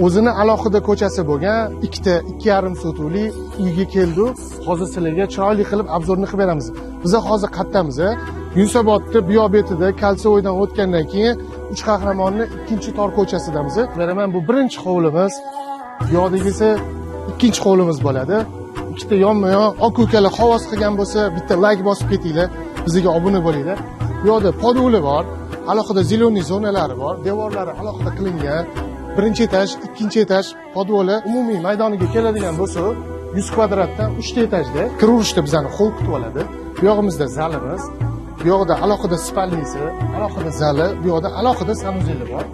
O'zini alohida ko'chasi bo'lgan ikkita 2,5 sotuvli uyga keldik. Hozir sizlarga chiroyli qilib obzorni qilib beramiz. Biz hozir qayerdamiz? Yunusobodda buyoq betida Kalsoydan o'tgandan keyin Uch Qahramonning ikkinchi tor ko'chasidamiz. Beraman, bu birinchi hovlimiz. Bu yoqdagisi ikkinchi hovlimiz bo'ladi. Ikkita yonma-yon oq ukalar havas qilgan bo'lsa, bitta like bosib ketinglar. Bizga obuna bo'linglar. Bu yoqda podvoli bor, alohida zeleniy zonalari bor, devorlari alohida qilingan. Birinchi etaj, ikkinchi etaj podvoli umumiy maydoniga keladigan bo'lsa, 100 kvadratdan 3 ta etajda kiraverishda bizani xo'l kutib oladi. Bu yog'imizda zalimiz, bu yoqda alohida spalnisi, alohida zali, bu yoqda alohida sanuzeli bor.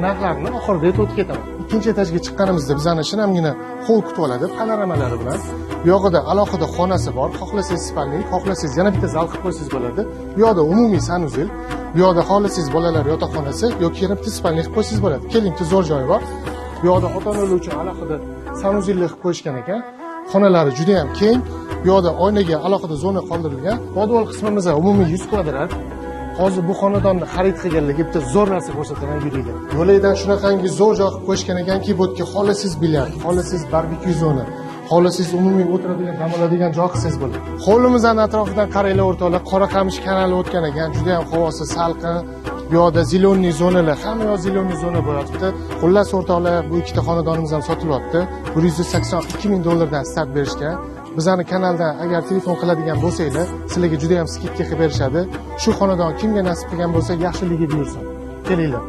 Narxlarni oxirida aytib ketaman. Ikkinchi etajga chiqqanimizda bizani shinamgina xo'l kutib oladi, panoramalari bilan. Bu yoqda alohida xonasi bor, xohlasangiz spalni, xohlasangiz yana bitta zal qilib qo'ysangiz bo'ladi. Bu yoqda umumiy sanuzel, bu yoqda xohlasangiz bolalar yotoqxonasi yoki yana bitta spalni qilib qo'ysangiz bo'ladi. Keling, zo'r joyi bor. Bu yoqda ota-onalar uchun alohida sanuzelli qilib qo'yishgan ekan. Xonalari juda ham keng. Bu yoqda oynaga alohida zona qoldirilgan. Podvol qismimiz umumiy 100 kvadrat. Hozir bu xonadonni xarid qilganlarga bitta zo'r narsa ko'rsataman, yuringlar. Yo'laydan shunaqangi zo'r joy qilib qo'yishgan ekanki, bu yerga xohlasangiz bilyard, xohlasangiz barbekyu zona, xohlasangiz umumiy o'tiradigan, dam oladigan joy qilsangiz bo'ladi. Hovlimizning atrofidan qaranglar o'rtoqlar, Qoraqamish kanali o'tgan ekan, juda ham havosi salqin. Bu yoqda zeleniy zonalar, hamma yoq zeleniy zona bo'lyapti. Xullas o'rtoqlar, bu ikkita xonadonimiz ham sotilyapti. 182 ming dollardan start berishgan. Bizning kanaldan agar telefon qiladigan bo'lsanglar, sizlarga juda ham skidka qilib berishadi. Shu xonadon kimga nasib qilgan bo'lsa, yaxshiligiga buyursin. Kelinglar.